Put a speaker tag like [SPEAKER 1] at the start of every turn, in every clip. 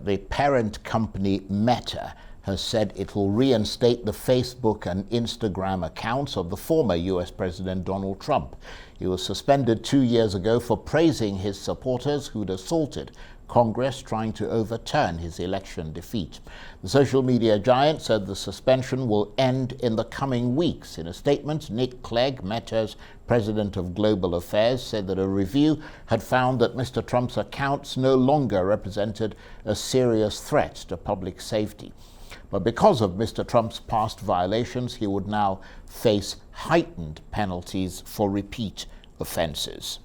[SPEAKER 1] the parent company Meta has said it will reinstate the Facebook and Instagram accounts of the former US President Donald Trump. He was suspended 2 years ago for praising his supporters who'd assaulted Congress trying to overturn his election defeat. The social media giant said the suspension will end in the coming weeks. In a statement, Nick Clegg, Meta's president of global affairs, said that a review had found that Mr. Trump's accounts no longer represented a serious threat to public safety. But because of Mr. Trump's past violations, he would now face heightened penalties for repeat offenses.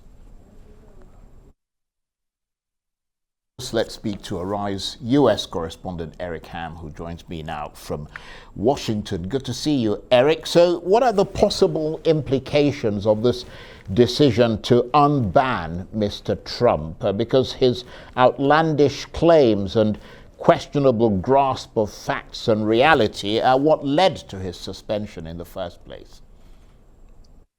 [SPEAKER 1] Let's speak to Arise US correspondent Eric Ham, who joins me now from Washington. Good to see you, Eric. So what are the possible implications of this decision to unban Mr. Trump? Because his outlandish claims and questionable grasp of facts and reality are what led to his suspension in the first place.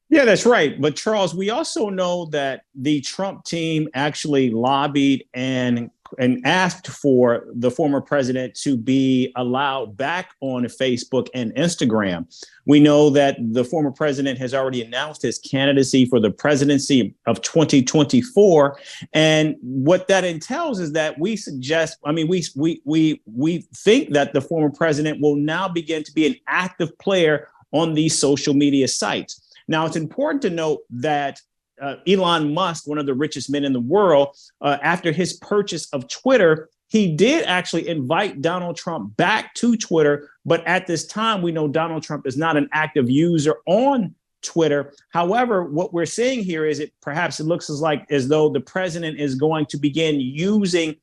[SPEAKER 2] Yeah, that's right. But Charles, we also know that the Trump team actually lobbied and asked for the former president to be allowed back on Facebook and Instagram. We know that the former president has already announced his candidacy for the presidency of 2024. And what that entails is that we think that the former president will now begin to be an active player on these social media sites. Now, it's important to note that Elon Musk, one of the richest men in the world, after his purchase of Twitter, he did actually invite Donald Trump back to Twitter. But at this time, we know Donald Trump is not an active user on Twitter. However, what we're seeing here is it looks as though the president is going to begin using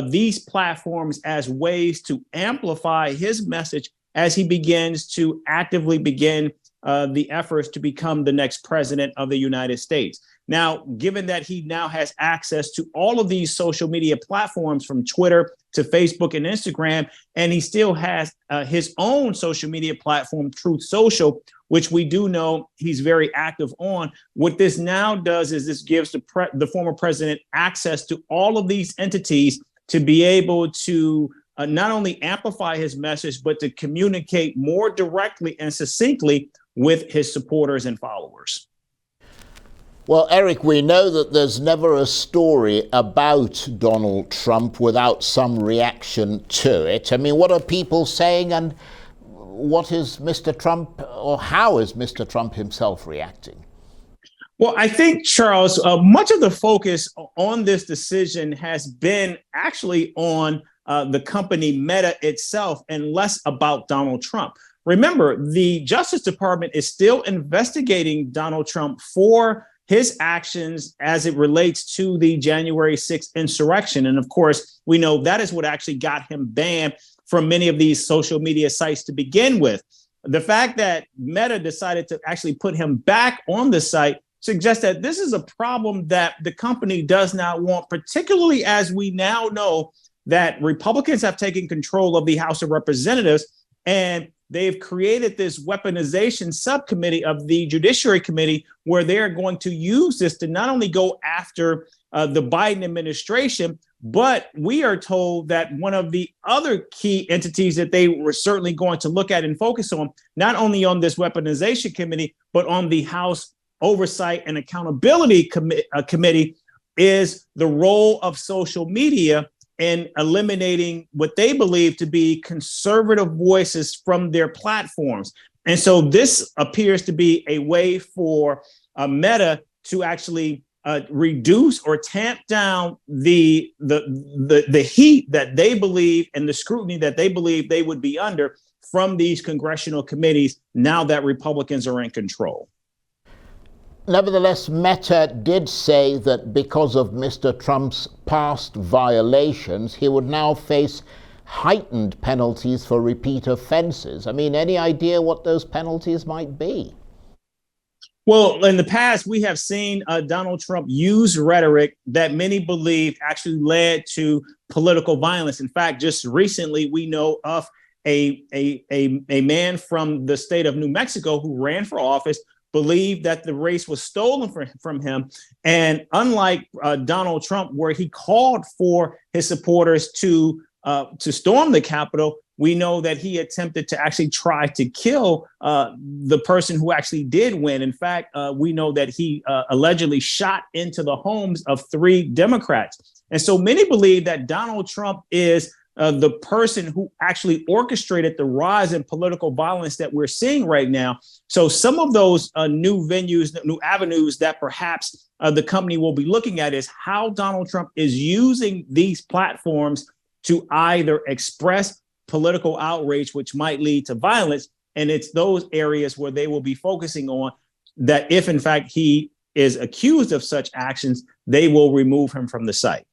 [SPEAKER 2] these platforms as ways to amplify his message as he begins to actively begin the efforts to become the next president of the United States. Now, given that he now has access to all of these social media platforms from Twitter to Facebook and Instagram, and he still has his own social media platform, Truth Social, which we do know he's very active on. What this now does is this gives the former president access to all of these entities to be able to not only amplify his message, but to communicate more directly and succinctly with his supporters and followers.
[SPEAKER 1] Well, Eric, we know that there's never a story about Donald Trump without some reaction to it. I mean, what are people saying, and what is Mr. Trump, or how is Mr. Trump himself reacting?
[SPEAKER 2] Well, I think, Charles, much of the focus on this decision has been actually on the company Meta itself and less about Donald Trump. Remember, the Justice Department is still investigating Donald Trump for his actions as it relates to the January 6th insurrection. And of course, we know that is what actually got him banned from many of these social media sites to begin with. The fact that Meta decided to actually put him back on the site suggests that this is a problem that the company does not want, particularly as we now know that Republicans have taken control of the House of Representatives, and they've created this weaponization subcommittee of the Judiciary Committee, where they're going to use this to not only go after the Biden administration, but we are told that one of the other key entities that they were certainly going to look at and focus on, not only on this weaponization committee, but on the House Oversight and Accountability Committee, is the role of social media in eliminating what they believe to be conservative voices from their platforms. And so this appears to be a way for Meta to actually reduce or tamp down the heat that they believe and the scrutiny that they believe they would be under from these congressional committees now that Republicans are in control.
[SPEAKER 1] Nevertheless, Meta did say that because of Mr. Trump's past violations, he would now face heightened penalties for repeat offenses. I mean, any idea what those penalties might be?
[SPEAKER 2] Well, in the past, we have seen Donald Trump use rhetoric that many believe actually led to political violence. In fact, just recently, we know of a man from the state of New Mexico who ran for office, believed that the race was stolen from him. And unlike Donald Trump, where he called for his supporters to to storm the Capitol, we know that he attempted to actually try to kill the person who actually did win. In fact, we know that he allegedly shot into the homes of 3 Democrats. And so many believe that Donald Trump is the person who actually orchestrated the rise in political violence that we're seeing right now. So some of those new venues, new avenues that perhaps the company will be looking at is how Donald Trump is using these platforms to either express political outrage, which might lead to violence. And it's those areas where they will be focusing on that if, in fact, he is accused of such actions, they will remove him from the site.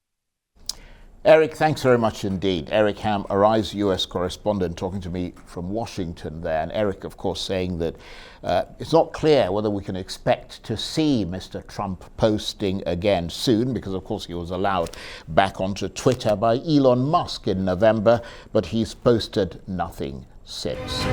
[SPEAKER 1] Eric, thanks very much indeed. Eric Ham, Arise US correspondent, talking to me from Washington there. And Eric, of course, saying that it's not clear whether we can expect to see Mr. Trump posting again soon, because, of course, he was allowed back onto Twitter by Elon Musk in November, but he's posted nothing since.